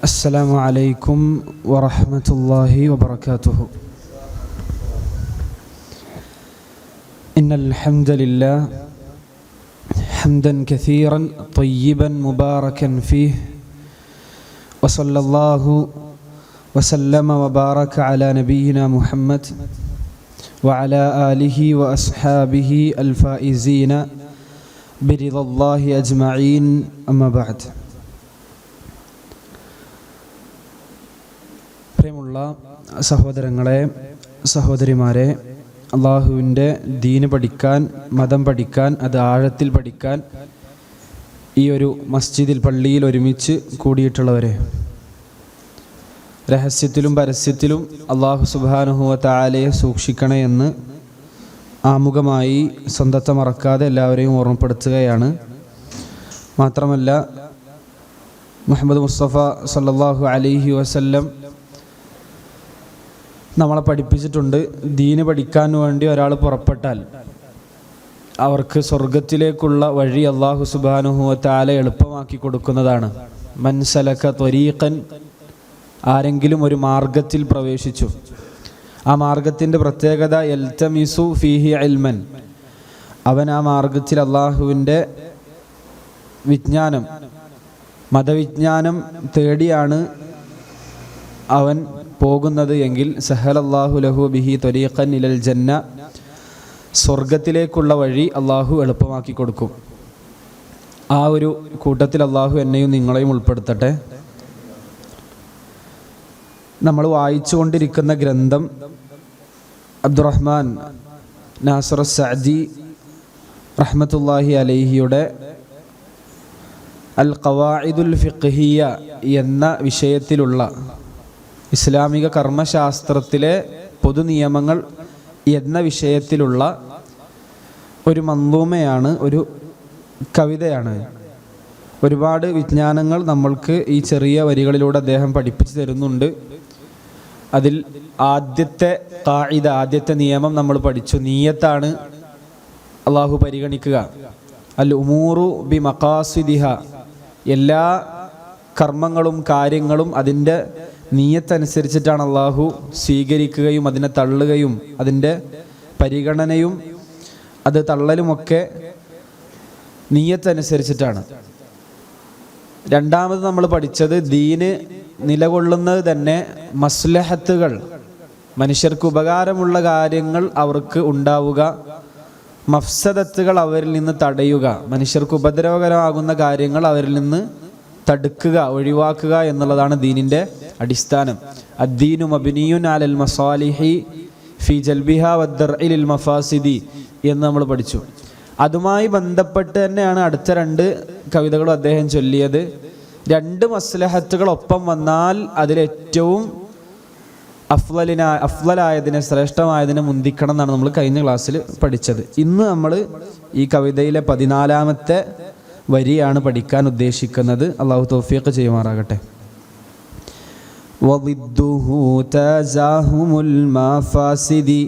السلام عليكم ورحمة الله وبركاته. إن الحمد لله حمدا كثيرا طيبا مباركا فيه، وصلى الله وسلم وبارك على نبينا محمد وعلى آله وأصحابه الفائزين برضا الله أجمعين. أما بعد. പ്രിയമുള്ള സഹോദരങ്ങളെ, സഹോദരിമാരെ, അള്ളാഹുവിൻ്റെ ദീന് പഠിക്കാൻ, മതം പഠിക്കാൻ, അത് ആഴത്തിൽ പഠിക്കാൻ ഈ ഒരു മസ്ജിദിൽ, പള്ളിയിൽ ഒരുമിച്ച് കൂടിയിട്ടുള്ളവരെ, രഹസ്യത്തിലും പരസ്യത്തിലും അള്ളാഹു സുബ്ഹാനഹു വ തആലയെ സൂക്ഷിക്കണേ എന്ന് ആമുഖമായി സ്വന്തത്തെ മറക്കാതെ എല്ലാവരെയും ഓർമ്മപ്പെടുത്തുകയാണ്. മാത്രമല്ല, മുഹമ്മദ് മുസ്തഫ സല്ലല്ലാഹു അലൈഹി വസല്ലം നമ്മളെ പഠിപ്പിച്ചിട്ടുണ്ട്, ദീന് പഠിക്കാൻ വേണ്ടി ഒരാൾ പുറപ്പെട്ടാൽ അവർക്ക് സ്വർഗത്തിലേക്കുള്ള വഴി അല്ലാഹു സുബ്ഹാനഹു വ തആല എളുപ്പമാക്കി കൊടുക്കുന്നതാണ്. മൻ സലക ത്വരീഖൻ, ആരെങ്കിലും ഒരു മാർഗത്തിൽ പ്രവേശിച്ചു, ആ മാർഗത്തിൻ്റെ പ്രത്യേകത യൽതമിസു ഫീഹി ഇൽമൻ, അവൻ ആ മാർഗത്തിൽ അള്ളാഹുവിൻ്റെ വിജ്ഞാനം, മതവിജ്ഞാനം തേടിയാണ് അവൻ പോകുന്നത് എങ്കിൽ സഹലല്ലാഹു ലഹു ബിഹി ത്വരീഖൻ ഇലൽ ജന്ന, സ്വർഗത്തിലേക്കുള്ള വഴി അള്ളാഹു എളുപ്പമാക്കി കൊടുക്കും. ആ ഒരു കൂട്ടത്തിൽ അള്ളാഹു എന്നെയും നിങ്ങളെയും ഉൾപ്പെടുത്തട്ടെ. നമ്മൾ വായിച്ചു കൊണ്ടിരിക്കുന്ന ഗ്രന്ഥം അബ്ദുറഹ്മാൻ നാസിർ സഅദി റഹ്മത്തുള്ളാഹി അലൈഹിയുടെ അൽ ഖവാഇദുൽ ഫിഖ്ഹിയ്യ എന്ന വിഷയത്തിലുള്ള ഇസ്ലാമിക കർമ്മശാസ്ത്രത്തിലെ പൊതുനിയമങ്ങൾ എന്ന വിഷയത്തിലുള്ള ഒരു മന്ദൂമയാണ്, ഒരു കവിതയാണ്. ഒരുപാട് വിജ്ഞാനങ്ങൾ നമ്മൾക്ക് ഈ ചെറിയ വരികളിലൂടെ അദ്ദേഹം പഠിപ്പിച്ചു തരുന്നുണ്ട്. അതിൽ ആദ്യത്തെ ഖാഇദ, ആദ്യത്തെ നിയമം നമ്മൾ പഠിച്ചു. നിയ്യത്താണ് അള്ളാഹു പരിഗണിക്കുക. അൽ ഉമൂറു ബി മഖാസിദിഹ, എല്ലാ കർമ്മങ്ങളും കാര്യങ്ങളും അതിൻ്റെ നിയ്യത്തനുസരിച്ചിട്ടാണ് അള്ളാഹു സ്വീകരിക്കുകയും അതിനെ തള്ളുകയും അതിൻ്റെ പരിഗണനയും അത് തള്ളലുമൊക്കെ നിയ്യത്തനുസരിച്ചിട്ടാണ്. രണ്ടാമത് നമ്മൾ പഠിച്ചത് ദീന് നിലകൊള്ളുന്നത് തന്നെ മസ്ലഹത്തുകൾ, മനുഷ്യർക്ക് ഉപകാരമുള്ള കാര്യങ്ങൾ അവർക്ക് ഉണ്ടാവുക, മഫ്സദത്തുകൾ അവരിൽ നിന്ന് തടയുക, മനുഷ്യർക്ക് ഉപദ്രവകരമാകുന്ന കാര്യങ്ങൾ അവരിൽ നിന്ന് തടുക്കുക, ഒഴിവാക്കുക എന്നുള്ളതാണ് ദീനിൻ്റെ അടിസ്ഥാനം. അദ്ദീനു മബ്നിയുൻ അലൽ മസാലിഹി ഫി ജൽബിഹ വദ്ദർഇ ലിൽ മഫാസിദി എന്ന് നമ്മൾ പഠിച്ചു. അതുമായി ബന്ധപ്പെട്ട് തന്നെയാണ് അടുത്ത രണ്ട് കവിതകളും അദ്ദേഹം ചൊല്ലിയത്. രണ്ട് മസ്ലഹത്തുകൾ ഒപ്പം വന്നാൽ അതിലേറ്റവും അഫ്ളലായതിനെ, ശ്രേഷ്ഠമായതിനെ മുന്തിക്കണം എന്നാണ് നമ്മൾ കഴിഞ്ഞ ക്ലാസ്സിൽ പഠിച്ചത്. ഇന്ന് നമ്മൾ ഈ കവിതയിലെ 14-ാമത്തെ വരിയാണ് പഠിക്കാൻ ഉദ്ദേശിക്കുന്നത്. അള്ളാഹു തൗഫീഖ് ചെയ്യുമാറാകട്ടെ. വളിദ്ദുഹു തസാഹുമുൽ മഫാസിദി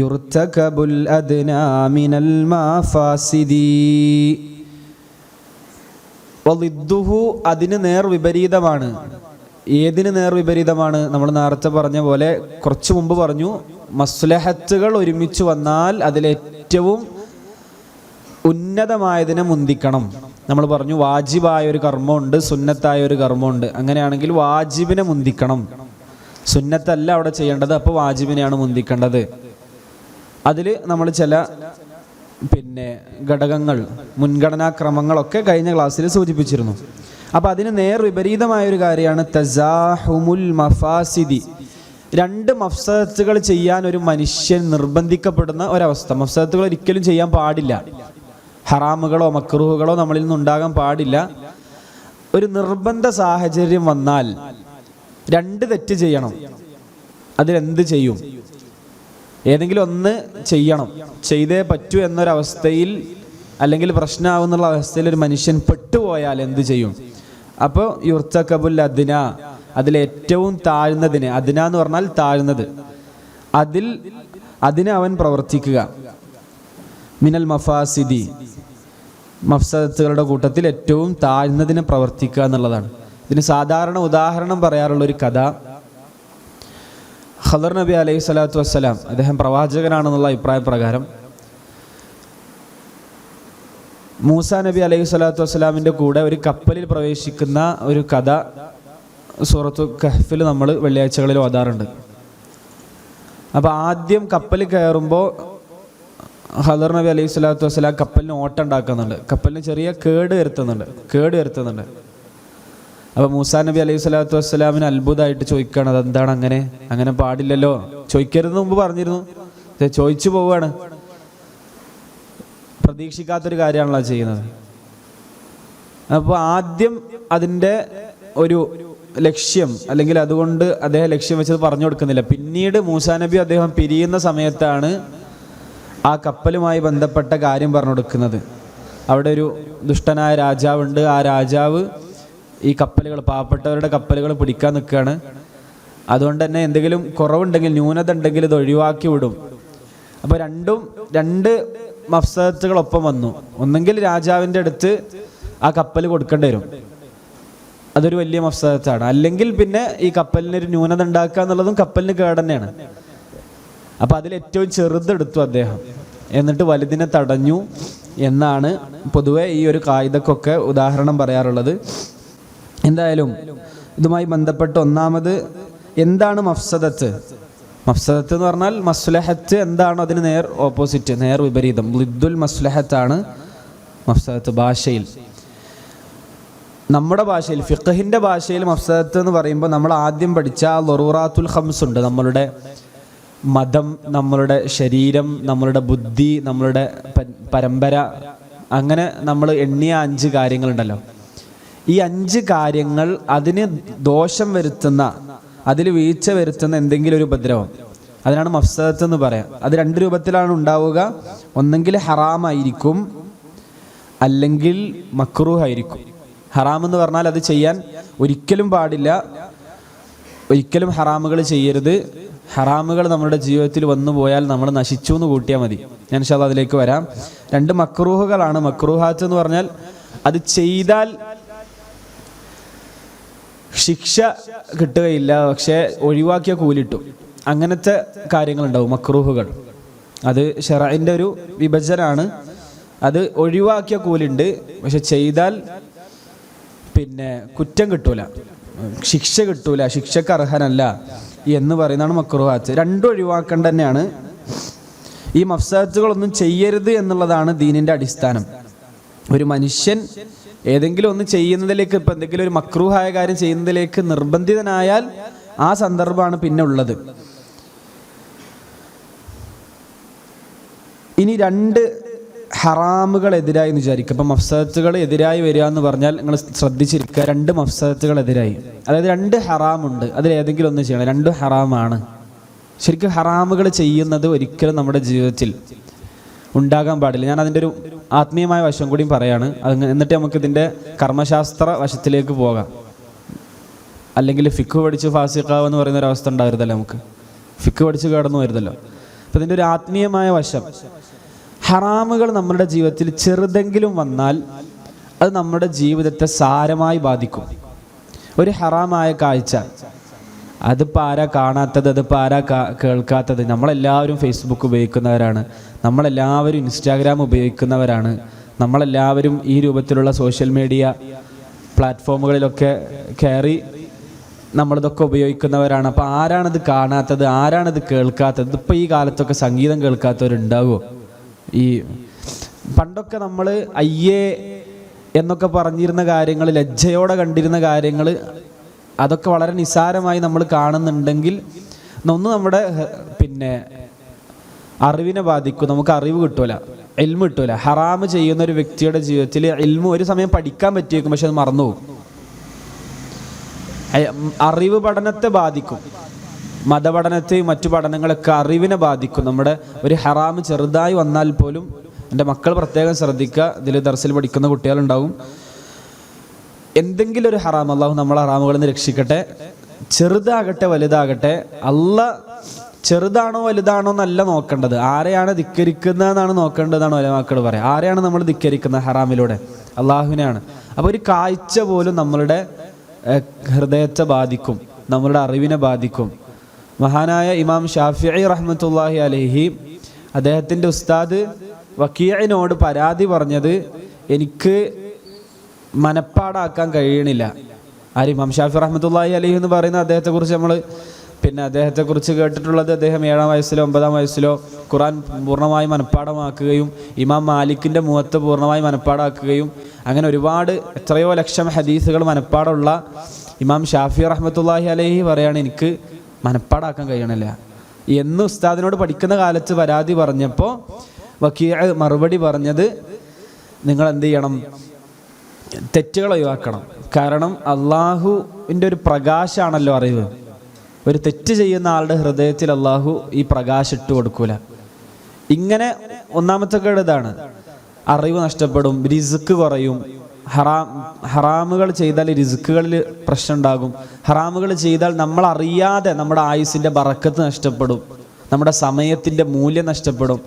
യുർതകബുൽ അദ്നാ മിനൽ മഫാസിദി. വളിദ്ദുഹു, അതിന് നേർ വിപരീതമാണ്. ഏതിന് നേർ വിപരീതമാണ്? നമ്മൾ നേരത്തെ പറഞ്ഞ പോലെ, കുറച്ചു മുമ്പ് പറഞ്ഞു, മസ്ലഹത്തുകൾ ഒരുമിച്ച് വന്നാൽ അതിലേറ്റവും ഉന്നതമായതിനെ മുന്തിക്കണം. നമ്മൾ പറഞ്ഞു വാജിബായ ഒരു കർമ്മമുണ്ട്, സുന്നത്തായ ഒരു കർമ്മമുണ്ട്. അങ്ങനെയാണെങ്കിൽ വാജിബിനെ മുന്തിക്കണം. സുന്നത്തല്ല അവിടെ ചെയ്യേണ്ടത്, അപ്പോൾ വാജിബിനെയാണ് മുന്തിക്കേണ്ടത്. അതിൽ നമ്മൾ ചില ഘടകങ്ങൾ, മുൻഗണനാക്രമങ്ങളൊക്കെ കഴിഞ്ഞ ക്ലാസ്സിൽ സൂചിപ്പിച്ചിരുന്നു. അപ്പോൾ അതിന് നേർ വിപരീതമായൊരു കാര്യമാണ് തസാഹുമുൽ മഫാസിദി. രണ്ട് മഫ്സദത്തുകൾ ചെയ്യാൻ ഒരു മനുഷ്യൻ നിർബന്ധിക്കപ്പെടുന്ന ഒരവസ്ഥ. മഫ്സദത്തുകൾ ഒരിക്കലും ചെയ്യാൻ പാടില്ല. ഹറാമുകളോ മക്രൂഹുകളോ നമ്മളിൽ നിന്നുണ്ടാകാൻ പാടില്ല. ഒരു നിർബന്ധ സാഹചര്യം വന്നാൽ രണ്ട് തെറ്റ് ചെയ്യണം. അതിലെന്ത് ചെയ്യും? ഏതെങ്കിലും ഒന്ന് ചെയ്യണം, ചെയ്തേ പറ്റൂ എന്നൊരവസ്ഥയിൽ, അല്ലെങ്കിൽ പ്രശ്നമാവുന്നുള്ള അവസ്ഥയിൽ ഒരു മനുഷ്യൻ പെട്ടുപോയാൽ എന്ത് ചെയ്യും? അപ്പോൾ യുർതകബുൽ അദ്ന, അതിലേറ്റവും താഴ്ന്നതിന്, അദ്ന എന്ന് പറഞ്ഞാൽ താഴ്ന്നത്, അതിന് അവൻ പ്രവർത്തിക്കുക. മിനൽ മഫാസിദി, മഫ്സദത്തുകളുടെ കൂട്ടത്തിൽ ഏറ്റവും താഴ്ന്നതിനെ പ്രവർത്തിക്കുക എന്നുള്ളതാണ്. ഇതിന് സാധാരണ ഉദാഹരണം പറയാറുള്ളൊരു കഥ, ഖദർ നബി അലൈഹി സ്വലാത്തു വസ്സലാം, അദ്ദേഹം പ്രവാചകനാണെന്നുള്ള അഭിപ്രായ പ്രകാരം മൂസാ നബി അലൈഹി സ്വലാത്തു വസ്സലാമിൻ്റെ കൂടെ ഒരു കപ്പലിൽ പ്രവേശിക്കുന്ന ഒരു കഥ സൂറത്തു കഹ്ഫിൽ നമ്മൾ വെള്ളിയാഴ്ചകളിൽ ഓതാറുണ്ട്. അപ്പോൾ ആദ്യം കപ്പലിൽ കയറുമ്പോൾ ഖദർ നബി അലൈഹി സ്വലാത്തു വസ്സലാം കപ്പലിന് ഓട്ടം ഉണ്ടാക്കുന്നുണ്ട്, കപ്പലിന് ചെറിയ കേട് വരുത്തുന്നുണ്ട്. അപ്പോൾ മൂസാ നബി അലൈഹി സ്വലാത്തു വസ്സലാമിന് അത്ഭുതമായിട്ട് ചോദിക്കുകയാണ്, അതെന്താണ് അങ്ങനെ പാടില്ലല്ലോ, ചോദിക്കരുതെന്ന് മുമ്പ് പറഞ്ഞിരുന്നു, ചോദിച്ചു പോവുകയാണ്. പ്രതീക്ഷിക്കാത്തൊരു കാര്യമാണല്ലോ ചെയ്യുന്നത്. അപ്പോൾ ആദ്യം അതിൻ്റെ ഒരു ലക്ഷ്യം, അല്ലെങ്കിൽ അതുകൊണ്ട് അദ്ദേഹം ലക്ഷ്യം വെച്ചത് പറഞ്ഞു കൊടുക്കുന്നില്ല. പിന്നീട് മൂസാ നബി അദ്ദേഹം പിരിയുന്ന സമയത്താണ് ആ കപ്പലുമായി ബന്ധപ്പെട്ട കാര്യം പറഞ്ഞു കൊടുക്കുന്നത്. അവിടെ ഒരു ദുഷ്ടനായ രാജാവുണ്ട്. ആ രാജാവ് ഈ കപ്പലുകൾ, പാവപ്പെട്ടവരുടെ കപ്പലുകൾ പിടിക്കാൻ നിൽക്കുകയാണ്. അതുകൊണ്ട് തന്നെ എന്തെങ്കിലും കുറവുണ്ടെങ്കിൽ, ന്യൂനത ഉണ്ടെങ്കിൽ ഇത് ഒഴിവാക്കി വിടും. അപ്പോൾ രണ്ട് മഫ്സദത്തുകളൊപ്പം വന്നു. ഒന്നെങ്കിൽ രാജാവിൻ്റെ അടുത്ത് ആ കപ്പൽ കൊടുക്കേണ്ടി വരും, അതൊരു വലിയ മഫ്സദത്താണ്. അല്ലെങ്കിൽ പിന്നെ ഈ കപ്പലിനൊരു ന്യൂനത ഉണ്ടാക്കുക എന്നുള്ളതും കപ്പലിന് കേട് തന്നെയാണ്. അപ്പം അതിലേറ്റവും ചെറുതെടുത്തു അദ്ദേഹം, എന്നിട്ട് വലുതിനെ തടഞ്ഞു എന്നാണ് പൊതുവെ ഈ ഒരു കായികക്കൊക്കെ ഉദാഹരണം പറയാറുള്ളത്. എന്തായാലും ഇതുമായി ബന്ധപ്പെട്ട് ഒന്നാമത് എന്താണ് മഫ്സദത്ത് എന്ന് പറഞ്ഞാൽ മസ്ലഹത്ത് എന്താണോ അതിന് നേർ ഓപ്പോസിറ്റ്, നേർ വിപരീതം, ലിദ്ദുൽ മസ്ലഹത്താണ് മഫ്സദത്ത് ഭാഷയിൽ. നമ്മുടെ ഭാഷയിൽ, ഫിഖഹിൻ്റെ ഭാഷയിൽ മഫ്സദത്ത് എന്ന് പറയുമ്പോൾ നമ്മൾ ആദ്യം പഠിച്ച ളറൂറാത്തുൽ ഖംസ് ഉണ്ട്. നമ്മളുടെ മതം, നമ്മളുടെ ശരീരം, നമ്മളുടെ ബുദ്ധി, നമ്മളുടെ പരമ്പര, അങ്ങനെ നമ്മൾ എണ്ണിയ 5 കാര്യങ്ങളുണ്ടല്ലോ. ഈ 5 കാര്യങ്ങൾ അതിന് ദോഷം വരുത്തുന്ന, അതിൽ വീഴ്ച വരുത്തുന്ന എന്തെങ്കിലും ഒരു ഉപദ്രവം, അതിനാണ് മഫ്സദത്ത് എന്ന് പറയാം. അത് 2 രൂപത്തിലാണ് ഉണ്ടാവുക. ഒന്നെങ്കിൽ ഹറാമായിരിക്കും, അല്ലെങ്കിൽ മക്രൂഹ് ആയിരിക്കും. ഹറാം എന്ന് പറഞ്ഞാൽ അത് ചെയ്യാൻ ഒരിക്കലും പാടില്ല, ഒരിക്കലും ഹറാമുകൾ ചെയ്യരുത്. ഹറാമുകൾ നമ്മുടെ ജീവിതത്തിൽ വന്നു പോയാൽ നമ്മൾ നശിച്ചു എന്ന് കൂട്ടിയാൽ മതി. ഞാൻ ഇൻഷാ അല്ലാഹ് അതിലേക്ക് വരാം. 2 മക്രൂഹുകളാണ്. മക്രൂഹാത്ത് എന്ന് പറഞ്ഞാൽ അത് ചെയ്താൽ ശിക്ഷ കിട്ടുകയില്ല, പക്ഷേ ഒഴിവാക്കിയ കൂലിട്ടു, അങ്ങനത്തെ കാര്യങ്ങളുണ്ടാവും മക്രൂഹുകൾ. അത് ശറഇൻ്റെ ഒരു വിഭജനമാണ്. അത് ഒഴിവാക്കിയ കൂലുണ്ട്, പക്ഷെ ചെയ്താൽ പിന്നെ കുറ്റം കിട്ടൂല, ശിക്ഷ കിട്ടൂല, ശിക്ഷക്ക് അർഹനല്ല എന്ന് പറയുന്നതാണ് മക്രൂഹാത്ത്. 2 ഒഴിവാക്കേണ്ട തന്നെയാണ്. ഈ മഫ്സദത്തുകളൊന്നും ചെയ്യരുത് എന്നുള്ളതാണ് ദീനിൻ്റെ അടിസ്ഥാനം. ഒരു മനുഷ്യൻ ഏതെങ്കിലും ഒന്ന് ചെയ്യുന്നതിലേക്ക്, ഇപ്പം എന്തെങ്കിലും ഒരു മക്രൂഹായ കാര്യം ചെയ്യുന്നതിലേക്ക് നിർബന്ധിതനായാൽ ആ സന്ദർഭമാണ് പിന്നെ ഉള്ളത്. ഇനി 2 ഹറാമുകൾ എതിരായി എന്ന് വിചാരിക്കുക. അപ്പം മഫ്സദത്തുകൾ എതിരായി വരിക എന്ന് പറഞ്ഞാൽ നിങ്ങൾ ശ്രദ്ധിച്ചിരിക്കുക, 2 മഫ്സദത്തുകൾ എതിരായി, അതായത് 2 ഹറാമുണ്ട്, അതിലേതെങ്കിലും ഒന്ന് ചെയ്യണം. 2 ഹറാമാണ്. ശരിക്കും ഹറാമുകൾ ചെയ്യുന്നത് ഒരിക്കലും നമ്മുടെ ജീവിതത്തിൽ ഉണ്ടാകാൻ പാടില്ല. ഞാൻ അതിൻ്റെ ഒരു ആത്മീയമായ വശം കൂടിയും പറയാണ്, എന്നിട്ട് നമുക്ക് ഇതിൻ്റെ കർമ്മശാസ്ത്ര വശത്തിലേക്ക് പോകാം. അല്ലെങ്കിൽ ഫിഖ് പഠിച്ച് ഫാസിഖാവ് എന്ന് പറയുന്ന ഒരവസ്ഥ ഉണ്ടായിരുന്നല്ലോ, നമുക്ക് ഫിഖ് പഠിച്ച് കടന്നു വരുന്നല്ലോ. അപ്പം ഇതിൻ്റെ ഒരു ആത്മീയമായ വശം, ഹറാമുകൾ നമ്മുടെ ജീവിതത്തിൽ ചെറുതെങ്കിലും വന്നാൽ അത് നമ്മുടെ ജീവിതത്തെ സാരമായി ബാധിക്കും. ഒരു ഹറാമായ കാഴ്ച, അതിപ്പോൾ ആരാ കാണാത്തത്, അതിപ്പോൾ ആരാ കേൾക്കാത്തത്? നമ്മളെല്ലാവരും ഫേസ്ബുക്ക് ഉപയോഗിക്കുന്നവരാണ്, നമ്മളെല്ലാവരും ഇൻസ്റ്റാഗ്രാം ഉപയോഗിക്കുന്നവരാണ്, നമ്മളെല്ലാവരും ഈ രൂപത്തിലുള്ള സോഷ്യൽ മീഡിയ പ്ലാറ്റ്ഫോമുകളിലൊക്കെ കയറി നമ്മളിതൊക്കെ ഉപയോഗിക്കുന്നവരാണ്. അപ്പോൾ ആരാണിത് കാണാത്തത്, ആരാണിത് കേൾക്കാത്തത്? ഇതിപ്പോൾ ഈ കാലത്തൊക്കെ സംഗീതം കേൾക്കാത്തവരുണ്ടാവുമോ? ഈ പണ്ടൊക്കെ നമ്മൾ അയ്യേ എന്നൊക്കെ പറഞ്ഞിരുന്ന കാര്യങ്ങൾ, ലജ്ജയോടെ കണ്ടിരുന്ന കാര്യങ്ങൾ, അതൊക്കെ വളരെ നിസ്സാരമായി നമ്മൾ കാണുന്നുണ്ടെങ്കിൽ ഒന്ന് നമ്മുടെ പിന്നെ അറിവിനെ ബാധിക്കും, നമുക്ക് അറിവ് കിട്ടൂല, ഇൽമ് കിട്ടൂല. ഹറാമ് ചെയ്യുന്ന ഒരു വ്യക്തിയുടെ ജീവിതത്തിൽ ഇൽമ് ഒരു സമയം പഠിക്കാൻ പറ്റിയേക്കും, പക്ഷെ അത് മറന്നുപോകും. അറിവ് പഠനത്തെ ബാധിക്കും, മതപഠനത്തെയും മറ്റു പഠനങ്ങളൊക്കെ അറിവിനെ ബാധിക്കും. നമ്മുടെ ഒരു ഹറാമ് ചെറുതായി വന്നാൽ പോലും, എൻ്റെ മക്കൾ പ്രത്യേകം ശ്രദ്ധിക്കുക, ഇതിൽ ദർസിൽ പഠിക്കുന്ന കുട്ടികളുണ്ടാവും, എന്തെങ്കിലും ഒരു ഹറാം, അള്ളാഹു നമ്മളെ ഹറാമുകളിൽ നിന്ന് രക്ഷിക്കട്ടെ, ചെറുതാകട്ടെ വലുതാകട്ടെ, അള്ളാഹ് ചെറുതാണോ വലുതാണോ എന്നല്ല നോക്കേണ്ടത്, ആരെയാണ് ധിക്കരിക്കുന്നതെന്നാണ് നോക്കേണ്ടതെന്നാണ് ഉലമാക്കൾ പറയാം. ആരെയാണ് നമ്മൾ ധിക്കരിക്കുന്നത് ഹറാമിലൂടെ? അള്ളാഹുവിനെയാണ്. അപ്പോൾ ഒരു കാഴ്ച പോലും നമ്മളുടെ ഹൃദയത്തെ ബാധിക്കും, നമ്മളുടെ അറിവിനെ ബാധിക്കും. മഹാനായ ഇമാം ഷാഫിഈ റഹ്മത്തുള്ളാഹി അലൈഹി അദ്ദേഹത്തിൻ്റെ ഉസ്താദ് വക്കീഇനോട് പരാതി പറഞ്ഞത്, എനിക്ക് മനപ്പാടാക്കാൻ കഴിയണില്ല. ഇമാം ഷാഫി റഹ്മത്തുള്ളാഹി അലൈഹി എന്ന് പറയുന്ന അദ്ദേഹത്തെക്കുറിച്ച് നമ്മൾ അദ്ദേഹത്തെക്കുറിച്ച് കേട്ടിട്ടുള്ളത്, അദ്ദേഹം 7-ാം വയസ്സിലോ 9-ാം വയസ്സിലോ ഖുർആൻ പൂർണ്ണമായി മനപ്പാടമാക്കുകയും ഇമാം മാലിക്കിൻ്റെ മുവത്ത പൂർണ്ണമായി മനപ്പാടാക്കുകയും അങ്ങനെ ഒരുപാട് എത്രയോ ലക്ഷം ഹദീസുകൾ മനപ്പാടമുള്ള ഇമാം ഷാഫി റഹ്മത്തുള്ളാഹി അലൈഹി പറയാണ്, എനിക്ക് മനപ്പാടാക്കാൻ കഴിയണില്ല എന്ന് ഉസ്താദിനോട് പഠിക്കുന്ന കാലത്ത് പരാതി പറഞ്ഞപ്പോൾ വക്കീഅ് മറുപടി പറഞ്ഞത്, നിങ്ങൾ എന്ത് ചെയ്യണം, തെറ്റുകൾ ഒഴിവാക്കണം. കാരണം അള്ളാഹുവിൻ്റെ ഒരു പ്രകാശമാണല്ലോ അറിവ്. ഒരു തെറ്റ് ചെയ്യുന്ന ആളുടെ ഹൃദയത്തിൽ അള്ളാഹു ഈ പ്രകാശം ഇട്ട് കൊടുക്കൂല. ഇങ്ങനെ ഒന്നാമത്തെ കേട് ഇതാണ്, അറിവ് നഷ്ടപ്പെടും, റിസ്ക് കുറയും. ഹറാമുകൾ ചെയ്താൽ റിസ്ക്കുകളിൽ പ്രശ്നം ഉണ്ടാകും. ഹറാമുകൾ ചെയ്താൽ നമ്മൾ അറിയാതെ നമ്മുടെ ആയുസിൻ്റെ ബറക്കത്ത് നഷ്ടപ്പെടും, നമ്മുടെ സമയത്തിൻ്റെ മൂല്യം നഷ്ടപ്പെടും,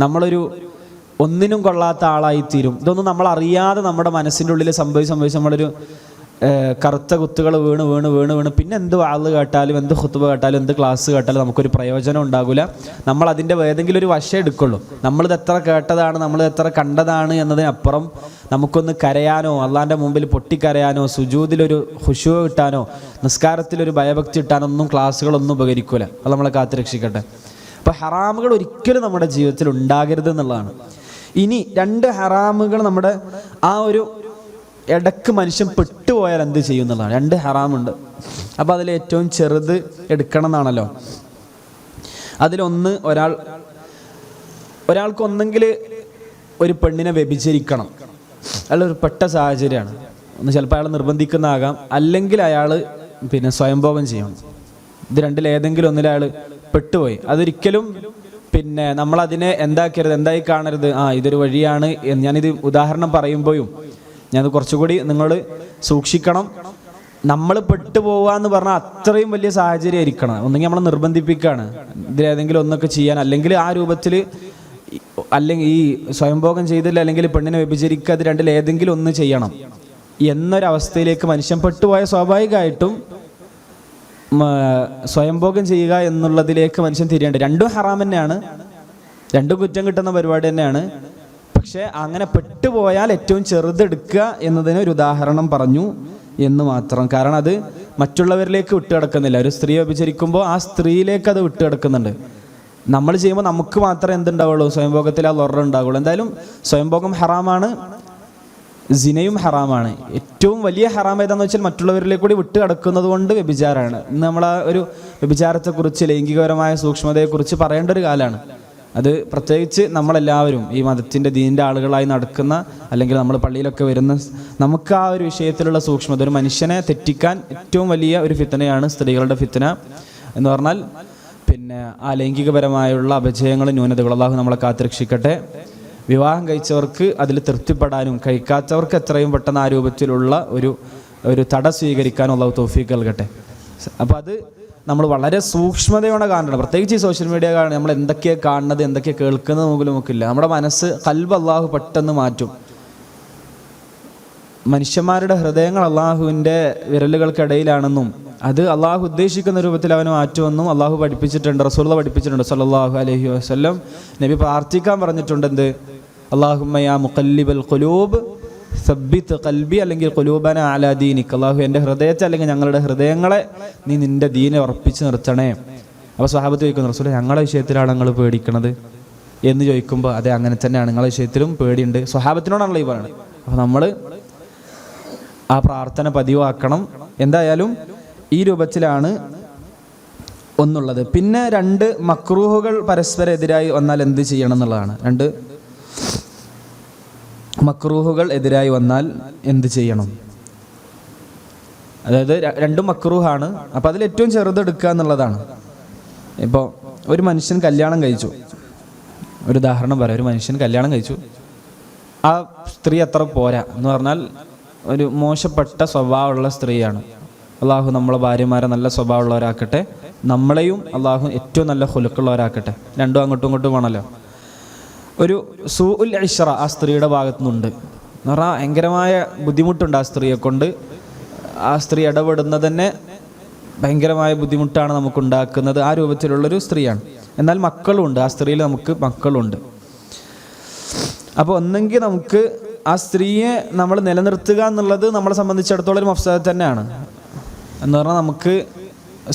നമ്മളൊരു ഒന്നിനും കൊള്ളാത്ത ആളായിത്തീരും. ഇതൊന്നും നമ്മൾ അറിയാതെ നമ്മുടെ മനസ്സിൻ്റെ ഉള്ളിൽ സംഭവിച്ച് നമ്മളൊരു കറുത്ത കുത്തുകൾ വീണ് പിന്നെ എന്ത് വാള് കേട്ടാലും എന്ത് ഖുത്ബ കേട്ടാലും എന്ത് ക്ലാസ് കേട്ടാലും നമുക്കൊരു പ്രയോജനം ഉണ്ടാകില്ല. നമ്മൾ അതിൻ്റെ ഏതെങ്കിലും ഒരു വശം എടുക്കുള്ളൂ. നമ്മളിത് എത്ര കേട്ടതാണ്, നമ്മളിത് എത്ര കണ്ടതാണ് എന്നതിനപ്പുറം നമുക്കൊന്ന് കരയാനോ അള്ളാൻ്റെ മുമ്പിൽ പൊട്ടിക്കരയാനോ സുജൂദിലൊരു ഖുശൂ കിട്ടാനോ നിസ്കാരത്തിലൊരു ഭയഭക്തി കിട്ടാനോ ഒന്നും ക്ലാസ്സുകളൊന്നും ഉപകരിക്കില്ല. അത് നമ്മളെ കാത്തുരക്ഷിക്കട്ടെ. അപ്പോൾ ഹറാമുകൾ ഒരിക്കലും നമ്മുടെ ജീവിതത്തിൽ ഉണ്ടാകരുത് എന്നുള്ളതാണ്. ഇനി 2 ഹറാമുകൾ നമ്മുടെ ആ ഒരു ഇടക്ക് മനുഷ്യൻ പെട്ടുപോയാൽ എന്ത് ചെയ്യും എന്നുള്ളതാണ്. 2 ഹറാമുണ്ട്. അപ്പോൾ അതിൽ ഏറ്റവും ചെറുത് എടുക്കണം എന്നാണല്ലോ. അതിലൊന്ന്, ഒരാൾക്ക് ഒന്നെങ്കിൽ ഒരു പെണ്ണിനെ വ്യഭിചരിക്കണം, അയാളൊരു പെട്ട സാഹചര്യമാണ്. ഒന്ന് ചിലപ്പോൾ അയാൾ നിർബന്ധിക്കുന്നതാകാം, അല്ലെങ്കിൽ അയാൾ സ്വയംഭോഗം ചെയ്യണം. ഇത് രണ്ടിലേതെങ്കിലും ഒന്നിൽ അയാൾ പെട്ടുപോയി. അതൊരിക്കലും നമ്മളതിനെ എന്തായി കാണരുത്, ഇതൊരു വഴിയാണ്. ഞാനിത് ഉദാഹരണം പറയുമ്പോഴും ഞാനത് കുറച്ചുകൂടി നിങ്ങൾ സൂക്ഷിക്കണം. നമ്മൾ പെട്ടുപോവുക എന്ന് പറഞ്ഞാൽ അത്രയും വലിയ സാഹചര്യം ആയിരിക്കണം. ഒന്നെങ്കിൽ നമ്മൾ നിർബന്ധിപ്പിക്കുകയാണ് ഇതിലേതെങ്കിലും ഒന്നൊക്കെ ചെയ്യാൻ, അല്ലെങ്കിൽ ആ രൂപത്തിൽ, അല്ലെങ്കിൽ ഈ സ്വയംഭോഗം ചെയ്തില്ല, അല്ലെങ്കിൽ പെണ്ണിനെ വ്യഭിചരിക്കുക, അത് രണ്ടിലേതെങ്കിലും ഒന്ന് ചെയ്യണം എന്നൊരവസ്ഥയിലേക്ക് മനുഷ്യൻ പെട്ടുപോയ സ്വാഭാവികമായിട്ടും സ്വയംഭോഗം ചെയ്യുക എന്നുള്ളതിലേക്ക് മനുഷ്യൻ തിരിയേണ്ടത്. 2 ഹറാം തന്നെയാണ്, 2 കുറ്റം കിട്ടുന്ന പരിപാടി തന്നെയാണ്. പക്ഷേ അങ്ങനെ പെട്ടുപോയാൽ ഏറ്റവും ചെറുതെടുക്കുക എന്നതിന് ഒരു ഉദാഹരണം പറഞ്ഞു എന്ന് മാത്രം. കാരണം അത് മറ്റുള്ളവരിലേക്ക് വിട്ടുകിടക്കുന്നില്ല. ഒരു സ്ത്രീ വ്യഭിചരിക്കുമ്പോൾ ആ സ്ത്രീയിലേക്ക് അത് വിട്ടുകിടക്കുന്നുണ്ട്. നമ്മൾ ചെയ്യുമ്പോൾ നമുക്ക് മാത്രമേ എന്തുണ്ടാവുള്ളൂ, സ്വയംഭോഗത്തിൽ ആ ലൊറ ഉണ്ടാവുള്ളൂ. എന്തായാലും സ്വയംഭോഗം ഹറാമാണ്, സിനയും ഹറാമാണ്. ഏറ്റവും വലിയ ഹറാം ഏതാണെന്ന് വെച്ചാൽ മറ്റുള്ളവരിലേക്ക് കൂടി വിട്ട് കിടക്കുന്നത് കൊണ്ട് വ്യഭിചാരമാണ്. ഇന്ന് നമ്മൾ ആ ഒരു വ്യഭിചാരത്തെക്കുറിച്ച്, ലൈംഗികപരമായ സൂക്ഷ്മതയെക്കുറിച്ച് പറയേണ്ട ഒരു കാലമാണ്. അത് പ്രത്യേകിച്ച് നമ്മളെല്ലാവരും ഈ മതത്തിൻ്റെ ദീനിൻ്റെ ആളുകളായി നടക്കുന്ന, അല്ലെങ്കിൽ നമ്മൾ പള്ളിയിലൊക്കെ വരുന്ന നമുക്ക് ആ ഒരു വിഷയത്തിലുള്ള സൂക്ഷ്മത, ഒരു മനുഷ്യനെ തെറ്റിക്കാൻ ഏറ്റവും വലിയ ഒരു ഫിത്തനയാണ് സ്ത്രീകളുടെ ഫിത്തന എന്ന് പറഞ്ഞാൽ. ആ ലൈംഗികപരമായുള്ള അപജയങ്ങളും ന്യൂനതകളും അല്ലാഹു നമ്മളെ കാത്തുരക്ഷിക്കട്ടെ. വിവാഹം കഴിച്ചവർക്ക് അതിൽ തൃപ്തിപ്പെടാനും കഴിക്കാത്തവർക്ക് എത്രയും പെട്ടെന്ന് ആ രൂപത്തിലുള്ള ഒരു തട സ്വീകരിക്കാനും അല്ലാഹു തൗഫീഖ് നൽകട്ടെ. അപ്പോൾ അത് നമ്മൾ വളരെ സൂക്ഷ്മതയോടെ കാണണം. പ്രത്യേകിച്ച് ഈ സോഷ്യൽ മീഡിയ കാണുന്നത്, നമ്മൾ എന്തൊക്കെയാണ് കാണുന്നത്, എന്തൊക്കെയാണ് കേൾക്കുന്നത് പോലും നമുക്കില്ല. നമ്മുടെ മനസ്സ്, ഖൽബ് അല്ലാഹു പെട്ടെന്ന് മാറ്റും. മനുഷ്യന്മാരുടെ ഹൃദയങ്ങൾ അള്ളാഹുവിൻ്റെ വിരലുകൾക്കിടയിലാണെന്നും അത് അള്ളാഹു ഉദ്ദേശിക്കുന്ന രൂപത്തിൽ അവന് മാറ്റുമെന്നും അള്ളാഹു പഠിപ്പിച്ചിട്ടുണ്ട്, റസൂലുള്ളാഹി പഠിപ്പിച്ചിട്ടുണ്ട് സല്ലല്ലാഹു അലൈഹി വസല്ലം. നബി പ്രാർത്ഥിക്കാൻ പറഞ്ഞിട്ടുണ്ട്, എന്ത്, അല്ലാഹുമ്മ യാ മുഖല്ലിബൽ ഖുലൂബ് സബ്ബിത് ഖൽബി, അല്ലെങ്കിൽ ഖുലൂബന അലാ ദീനിക്. അള്ളാഹു എൻ്റെ ഹൃദയത്തെ, അല്ലെങ്കിൽ ഞങ്ങളുടെ ഹൃദയങ്ങളെ നീ നിൻ്റെ ദീനെ ഉറപ്പിച്ച് നിർത്തണേ. അപ്പോൾ സ്വഹാബത്ത് ചോദിക്കുന്നു, റസൂലേ ഞങ്ങളുടെ വിഷയത്തിലാണ് നിങ്ങൾ പേടിക്കണത് എന്ന് ചോദിക്കുമ്പോൾ, അതെ അങ്ങനെ തന്നെയാണ്, നിങ്ങളുടെ വിഷയത്തിലും പേടിയുണ്ട്. സ്വഹാബത്തിനോടാണല്ലോ ഈ പറയുന്നത്. അപ്പോൾ നമ്മൾ ആ പ്രാർത്ഥന പതിവാക്കണം. എന്തായാലും ഈ രൂപത്തിലാണ് ഒന്നുള്ളത്. പിന്നെ 2 മക്രൂഹുകൾ പരസ്പരം എതിരായി വന്നാൽ എന്ത് ചെയ്യണം എന്നുള്ളതാണ്. 2 മക്രൂഹുകൾ എതിരായി വന്നാൽ എന്ത് ചെയ്യണം, അതായത് 2 മക്രൂഹാണ്. അപ്പം അതിൽ ഏറ്റവും ചെറുതെടുക്കുക എന്നുള്ളതാണ്. ഇപ്പോൾ ഒരു മനുഷ്യൻ കല്യാണം കഴിച്ചു, ഒരു ഉദാഹരണം പറയാം. ഒരു മനുഷ്യൻ കല്യാണം കഴിച്ചു, ആ സ്ത്രീ അത്ര പോരാ എന്ന് പറഞ്ഞാൽ ഒരു മോശപ്പെട്ട സ്വഭാവമുള്ള സ്ത്രീയാണ്. അള്ളാഹു നമ്മളെ ഭാര്യമാരെ നല്ല സ്വഭാവമുള്ളവരാക്കട്ടെ, നമ്മളെയും അള്ളാഹു ഏറ്റവും നല്ല ഖുലുഖുള്ളവരാക്കട്ടെ. 2 അങ്ങോട്ടും ഇങ്ങോട്ടും വേണമല്ലോ. ഒരു സൂഉൽ ഇശ്റ ആ സ്ത്രീയുടെ ഭാഗത്തു നിന്നുണ്ട് എന്ന് പറഞ്ഞാൽ ഭയങ്കരമായ ബുദ്ധിമുട്ടുണ്ട് ആ സ്ത്രീയെ കൊണ്ട്. ആ സ്ത്രീ ഇടപെടുന്നത് തന്നെ ഭയങ്കരമായ ബുദ്ധിമുട്ടാണ് നമുക്കുണ്ടാക്കുന്നത്. ആ രൂപത്തിലുള്ളൊരു സ്ത്രീയാണ്. എന്നാൽ മക്കളുണ്ട്, ആ സ്ത്രീയിൽ നമുക്ക് മക്കളുണ്ട്. അപ്പോൾ ഒന്നെങ്കിൽ നമുക്ക് ആ സ്ത്രീയെ നമ്മൾ നിലനിർത്തുക എന്നുള്ളത് നമ്മളെ സംബന്ധിച്ചിടത്തോളം ഒരു മഫ്സദത്ത് തന്നെയാണ്. എന്ന് പറഞ്ഞാൽ നമുക്ക്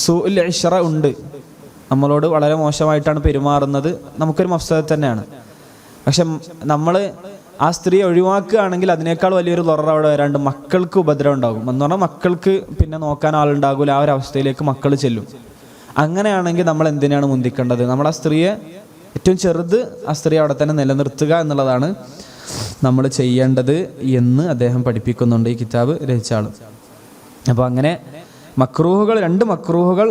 സൂഉൽ ഇശ്റ ഉണ്ട്, നമ്മളോട് വളരെ മോശമായിട്ടാണ് പെരുമാറുന്നത്, നമുക്കൊരു മഫ്സദത്ത് തന്നെയാണ്. പക്ഷെ നമ്മൾ ആ സ്ത്രീയെ ഒഴിവാക്കുകയാണെങ്കിൽ അതിനേക്കാൾ വലിയൊരു ലൊറർ അവിടെ വരാണ്ട് മക്കൾക്ക് ഉപദ്രവം ഉണ്ടാകും. എന്ന് പറഞ്ഞാൽ മക്കൾക്ക് പിന്നെ നോക്കാൻ ആളുണ്ടാകില്ല, ആ ഒരു അവസ്ഥയിലേക്ക് മക്കൾ ചെല്ലും. അങ്ങനെയാണെങ്കിൽ നമ്മൾ എന്തിനാണ് മുന്തിക്കേണ്ടത്? നമ്മൾ ആ സ്ത്രീയെ ഏറ്റവും ചെറുത് ആ സ്ത്രീ അവിടെ തന്നെ നിലനിർത്തുക എന്നുള്ളതാണ് നമ്മൾ ചെയ്യേണ്ടത് എന്ന് അദ്ദേഹം പഠിപ്പിക്കുന്നുണ്ട് ഈ കിതാബ് രചിച്ച ആൾ. അപ്പോൾ അങ്ങനെ മക്രൂഹുകൾ, 2 മക്രൂഹുകൾ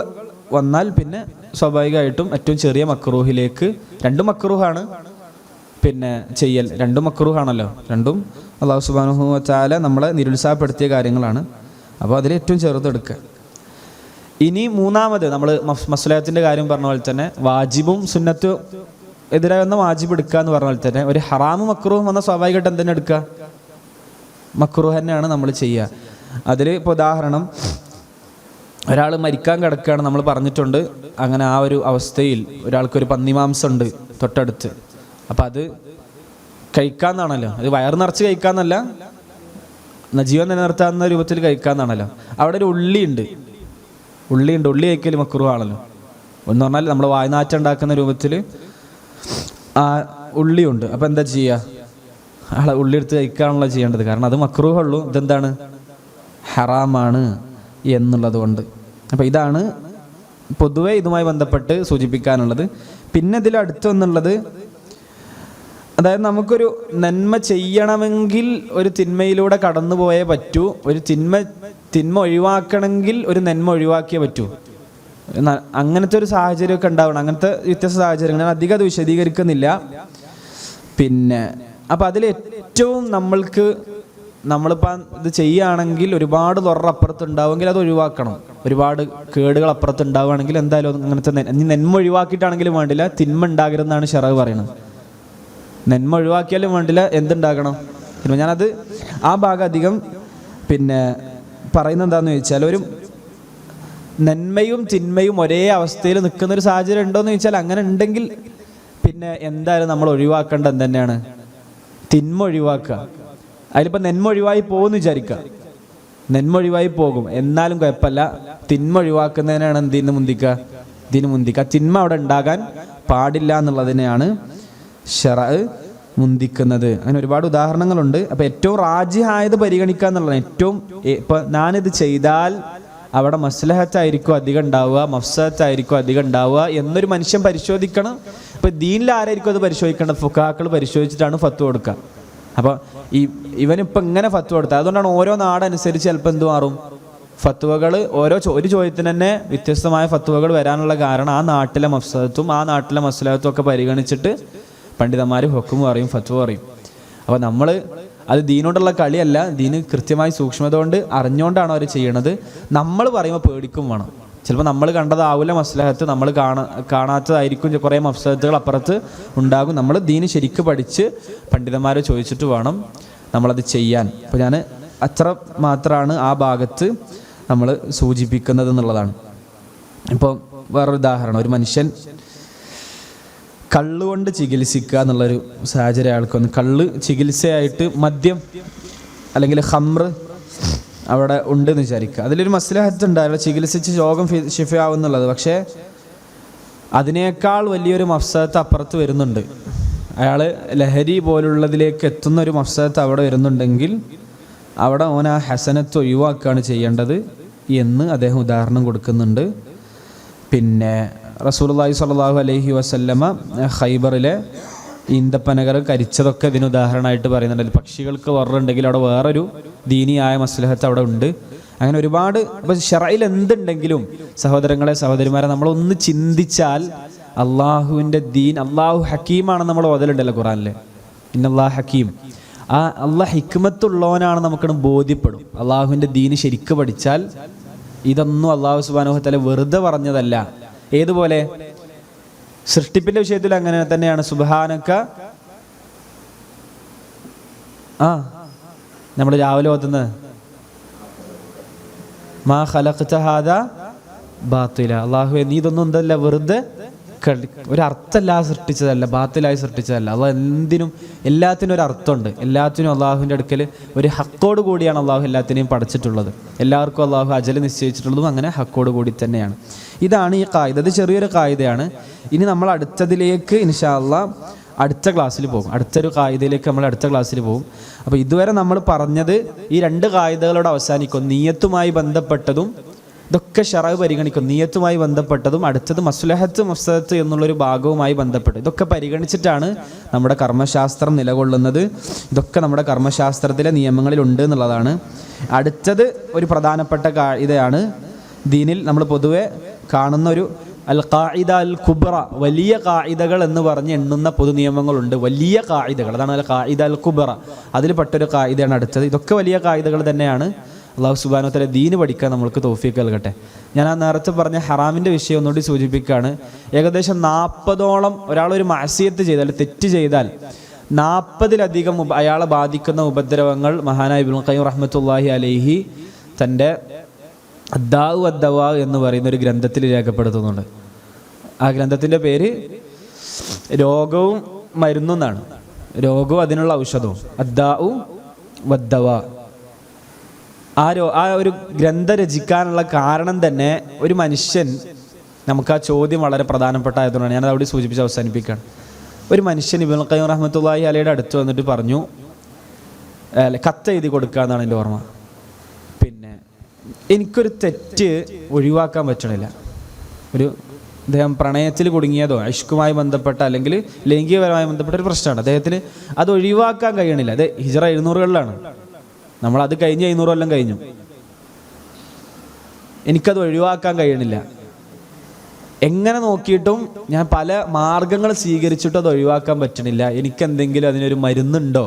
വന്നാൽ പിന്നെ സ്വാഭാവികമായിട്ടും ഏറ്റവും ചെറിയ മക്രൂഹിലേക്ക്, 2 മക്രൂഹാണ് പിന്നെ ചെയ്യൽ, 2 മക്രൂഹാണല്ലോ, 2ഉം അല്ലാഹു സുബ്ഹാനഹു വ തആല നമ്മളെ നിരുത്സാഹപ്പെടുത്തിയ കാര്യങ്ങളാണ്. അപ്പോൾ അതിൽ ഏറ്റവും ചെറുതെടുക്കുക. ഇനി മൂന്നാമത് നമ്മൾ മസ്ലഹത്തിൻ്റെ കാര്യം പറഞ്ഞ പോലെ തന്നെ വാജിബും സുന്നത്തും എതിരായി വന്ന വാജിബ് എടുക്കുക എന്ന് പറഞ്ഞ പോലെ തന്നെ ഒരു ഹറാമ് മക്രൂഹും വന്ന സ്വാഭാവികമായിട്ട് എന്തിനാ എടുക്കുക? മക്രൂഹ് തന്നെയാണ് നമ്മൾ ചെയ്യുക. അതിൽ ഇപ്പോൾ ഉദാഹരണം, ഒരാൾ മരിക്കാൻ കിടക്കുകയാണ്, നമ്മൾ പറഞ്ഞിട്ടുണ്ട്. അങ്ങനെ ആ ഒരു അവസ്ഥയിൽ ഒരാൾക്കൊരു പന്നിമാംസം ഉണ്ട് തൊട്ടടുത്ത്, അപ്പം അത് കഴിക്കാമെന്നാണല്ലോ, അത് വയറ് നിറച്ച് കഴിക്കാമെന്നല്ല, ജീവൻ നിലനിർത്താവുന്ന രൂപത്തിൽ കഴിക്കാമെന്നാണല്ലോ. അവിടെ ഒരു ഉള്ളി കഴിക്കൽ മക്രൂഹ് ആണല്ലോ. എന്ന് പറഞ്ഞാൽ നമ്മൾ വായ്നാറ്റം ഉണ്ടാക്കുന്ന രൂപത്തിൽ ആ ഉള്ളിയുണ്ട്. അപ്പം എന്താ ചെയ്യുക? ആളെ ഉള്ളി എടുത്ത് കഴിക്കാണല്ലോ ചെയ്യേണ്ടത്, കാരണം അത് മക്രൂഹേ ഉള്ളൂ, ഇതെന്താണ്? ഹറാമാണ് എന്നുള്ളത് കൊണ്ട്. അപ്പം ഇതാണ് പൊതുവെ ഇതുമായി ബന്ധപ്പെട്ട് സൂചിപ്പിക്കാനുള്ളത്. പിന്നെ ഇതിൽ അടുത്തൊന്നുള്ളത്, അതായത് നമുക്കൊരു നന്മ ചെയ്യണമെങ്കിൽ ഒരു തിന്മയിലൂടെ കടന്നു പോയേ പറ്റൂ, ഒരു തിന്മ ഒഴിവാക്കണമെങ്കിൽ ഒരു നന്മ ഒഴിവാക്കിയേ പറ്റൂ. അങ്ങനത്തെ ഒരു സാഹചര്യമൊക്കെ ഉണ്ടാവണം. അങ്ങനത്തെ വ്യത്യസ്ത സാഹചര്യങ്ങൾ ഞാൻ അധികം അത് വിശദീകരിക്കുന്നില്ല. പിന്നെ അപ്പം അതിൽ ഏറ്റവും നമ്മളിപ്പോൾ ഇത് ചെയ്യുകയാണെങ്കിൽ ഒരുപാട് ലൊറർ അപ്പുറത്തുണ്ടാവുമെങ്കിൽ അത് ഒഴിവാക്കണം. ഒരുപാട് കേടുകൾ അപ്പുറത്തുണ്ടാവുകയാണെങ്കിൽ എന്തായാലും അങ്ങനത്തെ നന്മ ഒഴിവാക്കിയിട്ടാണെങ്കിലും വേണ്ടില്ല, തിന്മ ഉണ്ടാകരുതെന്നാണ് ശറഅ് പറയുന്നത്. നന്മ ഒഴിവാക്കിയാലും വേണ്ടില്ല, എന്തുണ്ടാകണം? ഞാനത് ആ ഭാഗം അധികം പിന്നെ പറയുന്നത് എന്താണെന്ന് ചോദിച്ചാൽ, ഒരു നന്മയും തിന്മയും ഒരേ അവസ്ഥയിൽ നിൽക്കുന്നൊരു സാഹചര്യം ഉണ്ടോയെന്ന് ചോദിച്ചാൽ അങ്ങനെ ഉണ്ടെങ്കിൽ പിന്നെ എന്തായാലും നമ്മൾ ഒഴിവാക്കേണ്ടത് എന്ത് തിന്മ ഒഴിവാക്കുക. അതിലിപ്പോൾ നന്മ ഒഴിവായി പോകുമെന്ന് വിചാരിക്കുക, നന്മ ഒഴിവായി പോകും, എന്നാലും കുഴപ്പമില്ല, തിന്മ ഒഴിവാക്കുന്നതിനാണ് ഇതിന് മുന്തിക്കുക. തിന്മ അവിടെ ഉണ്ടാകാൻ പാടില്ല എന്നുള്ളതിനെയാണ് ശറഅ് മുന്തിക്കുന്നത്. അങ്ങനെ ഒരുപാട് ഉദാഹരണങ്ങളുണ്ട്. അപ്പോൾ ഏറ്റവും റാജിഹായത് പരിഗണിക്കുക എന്നുള്ളതാണ്. ഇപ്പം ഞാനിത് ചെയ്താൽ അവിടെ മസ്ലഹത്തായിരിക്കും അധികം ഉണ്ടാവുക, മഫ്സദത്തായിരിക്കും അധികം ഉണ്ടാവുക എന്നൊരു മനുഷ്യൻ പരിശോധിക്കണം. ഇപ്പം ദീനിൽ ആരായിരിക്കും അത് പരിശോധിക്കേണ്ടത്? ഫുഖഹാക്കൾ പരിശോധിച്ചിട്ടാണ് ഫത്വ കൊടുക്കുക. അപ്പോൾ ഇവനിപ്പോൾ ഇങ്ങനെ ഫത്വ കൊടുത്തത്, അതുകൊണ്ടാണ് ഓരോ നാടനുസരിച്ച് ചിലപ്പോൾ എന്ത് മാറും, ഫത്വകൾ ഒരു ചോദ്യത്തിന് തന്നെ വ്യത്യസ്തമായ ഫത്വകൾ വരാനുള്ള കാരണം ആ നാട്ടിലെ മഫ്സദത്തും ആ നാട്ടിലെ മസ്ലഹത്തും ഒക്കെ പരിഗണിച്ചിട്ട് പണ്ഡിതന്മാർ ഹുക്മ് പറയും, ഫത്വ പറയും. അപ്പോൾ നമ്മൾ അത് ദീനോടുള്ള കളിയല്ല, ദീന് കൃത്യമായി സൂക്ഷ്മത കൊണ്ട് അറിഞ്ഞുകൊണ്ടാണ് അവർ ചെയ്യണത്. നമ്മൾ പറയുമ്പോൾ പേടിക്കും വേണം. ചിലപ്പോൾ നമ്മൾ കണ്ടതാവില്ല മസ്ലഹത്ത്, നമ്മൾ കാണാത്തതായിരിക്കും കുറേ മഫ്സദത്തുകൾ അപ്പുറത്ത് ഉണ്ടാകും. നമ്മൾ ദീന് ശരിക്ക് പഠിച്ച് പണ്ഡിതന്മാരെ ചോദിച്ചിട്ട് വേണം നമ്മളത് ചെയ്യാൻ. അപ്പോൾ ഞാൻ അത്ര മാത്രമാണ് ആ ഭാഗത്ത് നമ്മൾ സൂചിപ്പിക്കുന്നത് എന്നുള്ളതാണ്. ഇപ്പോൾ വേറൊരു ഉദാഹരണം, ഒരു മനുഷ്യൻ കള്ളുകൊണ്ട് ചികിത്സിക്കുക എന്നുള്ളൊരു സാഹചര്യം അയാൾക്കൊന്ന്, കള്ള് ചികിത്സയായിട്ട് മദ്യം അല്ലെങ്കിൽ ഖംറ് അവിടെ ഉണ്ടെന്ന് വിചാരിക്കുക. അതിലൊരു മസ്ലഹത്ത് ഉണ്ടാവില്ല, ചികിത്സിച്ച് രോഗം ശിഫയാവുന്നുള്ളത്. പക്ഷേ അതിനേക്കാൾ വലിയൊരു മഫ്സദത്ത് അപ്പുറത്ത് വരുന്നുണ്ട്. അയാൾ ലഹരി പോലുള്ളതിലേക്ക് എത്തുന്ന ഒരു മഫ്സദത്ത് അവിടെ വരുന്നുണ്ടെങ്കിൽ അവിടെ ഓൻ ആ ഹസനത്ത് ഒഴിവാക്കുകയാണ് ചെയ്യേണ്ടത് എന്ന് അദ്ദേഹം ഉദാഹരണം കൊടുക്കുന്നുണ്ട്. പിന്നെ റസൂലുള്ളാഹി സ്വല്ലല്ലാഹു അലൈഹി വസല്ലമ ഖൈബറിലെ ഈന്തപ്പനകൾ കരിച്ചതൊക്കെ ഇതിന് ഉദാഹരണമായിട്ട് പറയുന്നുണ്ട്. പക്ഷികൾക്ക് വറുണ്ടെങ്കിൽ അവിടെ വേറൊരു ദീനിയായ മസ്ലഹത്ത് അവിടെ ഉണ്ട്. അങ്ങനെ ഒരുപാട്. അപ്പോൾ ശറഇൽ എന്തുണ്ടെങ്കിലും സഹോദരന്മാരെ നമ്മളൊന്ന് ചിന്തിച്ചാൽ അള്ളാഹുവിൻ്റെ ദീൻ, അള്ളാഹു ഹക്കീമാണെന്ന് നമ്മൾ ഓതലുണ്ടല്ലോ ഖുറാനിലെ, ഇന്നല്ലാഹു ഹക്കീം. ആ അള്ളാഹ് ഹിക്മത്തുള്ളവനാണ് നമുക്കത് ബോധ്യപ്പെടും. അള്ളാഹുവിൻ്റെ ദീന് ശരിക്ക് പഠിച്ചാൽ ഇതൊന്നും അള്ളാഹു സുബ്ഹാനഹു വ തആല വെറുതെ പറഞ്ഞതല്ല. ഏതുപോലെ സൃഷ്ടിപ്പിന്റെ വിഷയത്തിൽ അങ്ങനെ തന്നെയാണ്. സുബ്ഹാനക, നമ്മൾ രാവിലെ ഓതുന്നത് മാ ഖലഖ്ത ഹാദാ ബാത്തില, അള്ളാഹുവേ നീ ഇതൊന്നും എന്തല്ല വെറുതെ ഒരർത്ഥമല്ലാതെ സൃഷ്ടിച്ചതല്ല, ബാത്തിലായി സൃഷ്ടിച്ചതല്ല. അള്ളാഹ് എന്തിനും എല്ലാത്തിനും ഒരു അർത്ഥമുണ്ട്. എല്ലാത്തിനും അള്ളാഹുവിൻ്റെ അടുക്കൽ ഒരു ഹക്കോട് കൂടിയാണ് അള്ളാഹു എല്ലാത്തിനെയും പഠിച്ചിട്ടുള്ളത്. എല്ലാവർക്കും അള്ളാഹു അജല് നിശ്ചയിച്ചിട്ടുള്ളതും അങ്ങനെ ഹക്കോട് കൂടി തന്നെയാണ്. ഇതാണ് ഈ ഖായിദ. ഇത് ചെറിയൊരു ഖായിദയാണ്. ഇനി നമ്മൾ അടുത്തതിലേക്ക് ഇൻഷാ അള്ളാഹ് അടുത്ത ക്ലാസ്സിൽ പോകും. അടുത്തൊരു ഖായിദയിലേക്ക് നമ്മൾ അടുത്ത ക്ലാസ്സിൽ പോകും. അപ്പോൾ ഇതുവരെ നമ്മൾ പറഞ്ഞത് ഈ 2 ഖായിദകളോട് അവസാനിക്കും. നിയ്യത്തുമായി ബന്ധപ്പെട്ടതും ഇതൊക്കെ ശറഅ് പരിഗണിക്കും. നിയ്യത്തുമായി ബന്ധപ്പെട്ടതും അടുത്തത് മസ്ലഹത്ത് മഫ്സദത്ത് എന്നുള്ളൊരു ഭാഗവുമായി ബന്ധപ്പെട്ട് ഇതൊക്കെ പരിഗണിച്ചിട്ടാണ് നമ്മുടെ കർമ്മശാസ്ത്രം നിലകൊള്ളുന്നത്. ഇതൊക്കെ നമ്മുടെ കർമ്മശാസ്ത്രത്തിലെ നിയമങ്ങളിലുണ്ട് എന്നുള്ളതാണ്. അടുത്തത് ഒരു പ്രധാനപ്പെട്ട ഖായിദയാണ്. ദീനിൽ നമ്മൾ പൊതുവെ കാണുന്ന ഒരു അൽ ഖായിദ അൽ കുബ്ര, വലിയ ഖായിദകൾ എന്ന് പറഞ്ഞ് എണ്ണുന്ന പൊതു നിയമങ്ങളുണ്ട്. വലിയ ഖായിദകൾ, അതാണ് അൽ ഖായിദ അൽ കുബ്ര. അതിൽ പെട്ടൊരു ഖായിദയാണ് അടുത്തത്. ഇതൊക്കെ വലിയ ഖായിദകൾ തന്നെയാണ്. അള്ളാഹു സുബ്ഹാനഹു വ തആല ദീന് പഠിക്കാൻ നമ്മൾക്ക് തൗഫീഖ് നൽകട്ടെ. ഞാൻ ആ നേരത്തെ പറഞ്ഞ ഹറാമിൻ്റെ വിഷയം ഒന്നുകൂടി സൂചിപ്പിക്കുകയാണ്. ഏകദേശം 40ഓളം ഒരാളൊരു മഅസിയത്ത് ചെയ്താൽ, തെറ്റ് ചെയ്താൽ 40ലധികം അയാളെ ബാധിക്കുന്ന ഉപദ്രവങ്ങൾ മഹാനായ ഇബ്നുൽ ഖയ്യിം റഹ്മത്തുള്ളാഹി അലൈഹി തൻ്റെ അദ്ദാഉ വദ്ദവാ എന്ന് പറയുന്ന ഒരു ഗ്രന്ഥത്തിൽ രേഖപ്പെടുത്തുന്നുണ്ട്. ആ ഗ്രന്ഥത്തിൻ്റെ പേര് രോഗവും മരുന്നും എന്നാണ്. രോഗവും അതിനുള്ള ഔഷധവും, അദ്ദാഉ വദ്ദവാ. ആ ഒരു ഗ്രന്ഥം രചിക്കാനുള്ള കാരണം തന്നെ ഒരു മനുഷ്യൻ, നമുക്ക് ആ ചോദ്യം വളരെ പ്രധാനപ്പെട്ട ആയതുകൊണ്ടാണ് ഞാനത് അവിടെ സൂചിപ്പിച്ച് അവസാനിപ്പിക്കുകയാണ്. ഒരു മനുഷ്യൻ ഇബ്നുൽ ഖയ്യിം റഹ്മത്തുള്ളാഹി അലൈഹിയുടെ അടുത്ത് വന്നിട്ട് പറഞ്ഞു, കത്ത് എഴുതി കൊടുക്കുക എന്നാണ് എൻ്റെ ഓർമ്മ. പിന്നെ എനിക്കൊരു തെറ്റ് ഒഴിവാക്കാൻ പറ്റണില്ല. അദ്ദേഹം പ്രണയത്തിൽ കുടുങ്ങിയതോ ഇഷ്കുമായി ബന്ധപ്പെട്ട അല്ലെങ്കിൽ ലൈംഗികപരമായി ബന്ധപ്പെട്ട ഒരു പ്രശ്നമാണ്. അദ്ദേഹത്തിന് അത് ഒഴിവാക്കാൻ കഴിയണില്ല. അത് ഹിജ്റ 700കളിലാണ്. നമ്മളത് കഴിഞ്ഞ് 500 കൊല്ലം കഴിഞ്ഞു. എനിക്കത് ഒഴിവാക്കാൻ കഴിയണില്ല. എങ്ങനെ നോക്കിയിട്ടും ഞാൻ പല മാർഗങ്ങൾ സ്വീകരിച്ചിട്ടും അത് ഒഴിവാക്കാൻ പറ്റണില്ല. എനിക്കെന്തെങ്കിലും അതിനൊരു മരുന്നുണ്ടോ,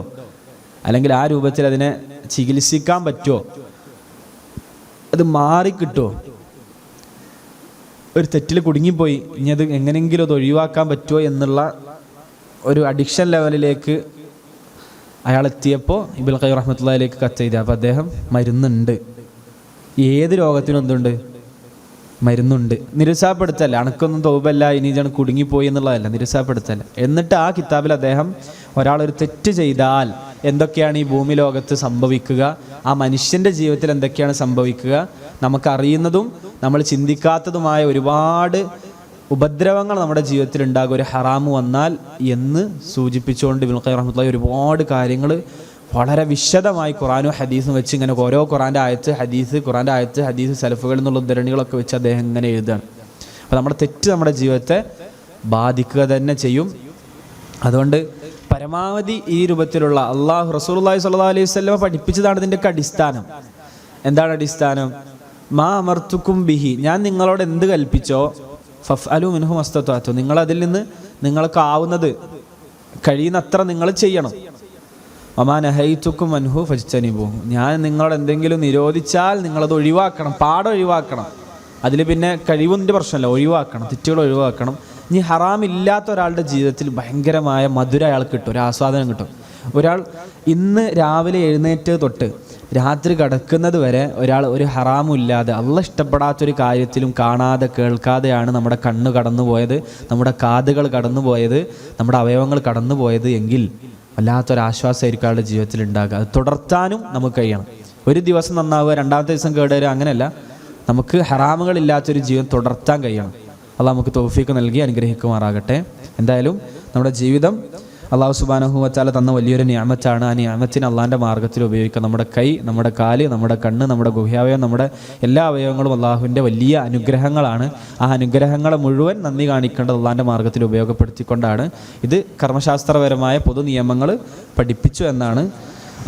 അല്ലെങ്കിൽ ആ രൂപത്തിൽ അതിനെ ചികിത്സിക്കാൻ പറ്റുമോ, അത് മാറിക്കിട്ടുമോ? ഒരു തെറ്റിൽ കുടുങ്ങിപ്പോയി, ഇനി അത് എങ്ങനെയെങ്കിലും അത് ഒഴിവാക്കാൻ പറ്റുമോ എന്നുള്ള ഒരു അഡിക്ഷൻ ലെവലിലേക്ക് അയാൾ എത്തിയപ്പോൾ ഇബ്നുൽ ഖയ്യിം റഹ്മത്തുള്ളാഹിയിലേക്ക് കത്തെഴുതി. അപ്പോൾ അദ്ദേഹം മരുന്നുണ്ട്, ഏത് രോഗത്തിനും എന്തുണ്ട്, മരുന്നുണ്ട്. നിരുത്സാഹപ്പെടുത്തല്ല, അണക്കൊന്നും തൗബല്ല, ഇനി ഞാൻ കുടുങ്ങിപ്പോയി എന്നുള്ളതല്ല, നിരുത്സാഹപ്പെടുത്തല്ല. എന്നിട്ട് ആ കിതാബിൽ അദ്ദേഹം ഒരാളൊരു തെറ്റ് ചെയ്താൽ എന്തൊക്കെയാണ് ഈ ഭൂമി ലോകത്ത് സംഭവിക്കുക, ആ മനുഷ്യൻ്റെ ജീവിതത്തിൽ എന്തൊക്കെയാണ് സംഭവിക്കുക, നമുക്കറിയുന്നതും നമ്മൾ ചിന്തിക്കാത്തതുമായ ഒരുപാട് ഉപദ്രവങ്ങൾ നമ്മുടെ ജീവിതത്തിൽ ഉണ്ടാകും ഒരു ഹറാമ് വന്നാൽ എന്ന് സൂചിപ്പിച്ചുകൊണ്ട് ഇബ്നുൽ ഖയ്യിം റഹ്മത്തുള്ളാഹി ഒരുപാട് കാര്യങ്ങൾ വളരെ വിശദമായി ഖുറാനും ഹദീസും വെച്ച് ഇങ്ങനെ ഓരോ ഖുറാൻ്റെ ആയത്ത് ഹദീസ് സലഫുകളിൽ നിന്നുള്ള ഉദ്ധരണികളൊക്കെ വെച്ച് അദ്ദേഹം ഇങ്ങനെ എഴുതുകയാണ്. അപ്പോൾ നമ്മുടെ തെറ്റ് നമ്മുടെ ജീവിതത്തെ ബാധിക്കുക തന്നെ ചെയ്യും. അതുകൊണ്ട് പരമാവധി ഈ രൂപത്തിലുള്ള റസൂലുള്ളാഹി സ്വല്ലല്ലാഹു അലൈഹി വസല്ലം പഠിപ്പിച്ചതാണ് ഇതിൻ്റെയൊക്കെ അടിസ്ഥാനം. എന്താണ് അടിസ്ഥാനം? മാ അമർത്തുക്കും ബിഹി, ഞാൻ നിങ്ങളോട് എന്ത് കൽപ്പിച്ചോ, ഫഫ്അലു മിൻഹു മസ്തത്അതു, നിങ്ങളതിൽ നിന്ന് നിങ്ങൾക്കാവുന്നത് കഴിയുന്നത്ര നിങ്ങൾ ചെയ്യണം. വമാ നഹൈതുക്കും അൻഹു ഫജ്തനിബു, ഞാൻ നിങ്ങളോട് എന്തെങ്കിലും നിരോധിച്ചാൽ നിങ്ങളത് ഒഴിവാക്കണം, ഒഴിവാക്കണം. അതിൽ പിന്നെ കഴിവിൻ്റെ പ്രശ്നമല്ല, ഒഴിവാക്കണം, തെറ്റുകൾ ഒഴിവാക്കണം. ഇനി ഹറാമില്ലാത്ത ഒരാളുടെ ജീവിതത്തിൽ ഭയങ്കരമായ മധുരം അയാൾക്ക് കിട്ടും, ഒരു ആസ്വാദനം കിട്ടും. ഒരാൾ ഇന്ന് രാവിലെ എഴുന്നേറ്റ് തൊട്ട് രാത്രി കിടക്കുന്നത് വരെ ഒരാൾ ഒരു ഹറാമും ഇല്ലാതെ അള്ളാഹ് ഇഷ്ടപ്പെടാത്തൊരു കാര്യത്തിലും കാണാതെ കേൾക്കാതെയാണ് നമ്മുടെ കണ്ണ് കടന്നുപോയത്, നമ്മുടെ കാതുകൾ കടന്നുപോയത്, നമ്മുടെ അവയവങ്ങൾ കടന്നുപോയത് എങ്കിൽ വല്ലാത്തൊരാശ്വാസമായിരിക്കും അയാളുടെ ജീവിതത്തിൽ ഉണ്ടാകുക. അത് തുടർത്താനും നമുക്ക് കഴിയണം. ഒരു ദിവസം നന്നാവുക, രണ്ടാമത്തെ ദിവസം കേടുവരിക, അങ്ങനെയല്ല. നമുക്ക് ഹറാമുകളില്ലാത്തൊരു ജീവിതം തുടർത്താൻ കഴിയണം. അള്ളാഹ് നമുക്ക് തൗഫീഖ് നൽകി അനുഗ്രഹിക്കുമാറാകട്ടെ. എന്തായാലും നമ്മുടെ ജീവിതം അള്ളാഹു സുബ്ഹാനഹു വ തആല തന്ന വലിയൊരു നിഅമത്താണ്. ആ നിഅമത്തിനെ അള്ളാഹിൻ്റെ മാർഗ്ഗത്തിൽ ഉപയോഗിക്കുക. നമ്മുടെ കൈ, നമ്മുടെ കാല്, നമ്മുടെ കണ്ണ്, നമ്മുടെ ഗുഹ്യാവയവം, നമ്മുടെ എല്ലാ അവയവങ്ങളും അള്ളാഹുവിൻ്റെ വലിയ അനുഗ്രഹങ്ങളാണ്. ആ അനുഗ്രഹങ്ങളെ മുഴുവൻ നന്ദി കാണിക്കേണ്ടത് അള്ളാഹിൻ്റെ മാർഗ്ഗത്തിൽ ഉപയോഗപ്പെടുത്തിക്കൊണ്ടാണ്. ഇത് കർമ്മശാസ്ത്രപരമായ പൊതു നിയമങ്ങൾ പഠിപ്പിച്ചു എന്നാണ്.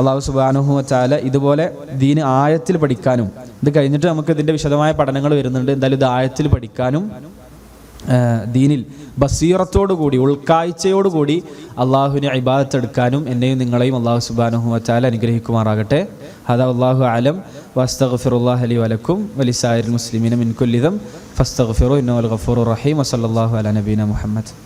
അള്ളാഹു സുബ്ഹാനഹു വ തആല ഇതുപോലെ ദീന് ആഴത്തിൽ പഠിക്കാനും, ഇത് കഴിഞ്ഞിട്ട് നമുക്ക് ഇതിൻ്റെ വിശദമായ പഠനങ്ങൾ വരുന്നുണ്ട്, എന്തായാലും ഇത് ആഴത്തിൽ പഠിക്കാനും ദീനിൽ ബസീറത്തോടുകൂടി ഉൾക്കാഴ്ചയോടുകൂടി അള്ളാഹുവിനെ ഇബാദത്ത് എടുക്കാനും എന്നെയും നിങ്ങളെയും അള്ളാഹു സുബ്ഹാനഹു വ തആല അനുഗ്രഹിക്കുമാറാകട്ടെ. ഹദാ വല്ലാഹു അലം വസ്തഗ്ഫിറുല്ലാഹ ലി വലക്കും വലിസായിരിൽ മുസ്ലിമീന മിൻ കുല്ലി ദം ഫസ്തഗ്ഫിറു ഇന്നഹു അൽ ഗഫൂറുർ റഹീം. വസല്ലല്ലാഹു അലാ നബീന മുഹമ്മദ്.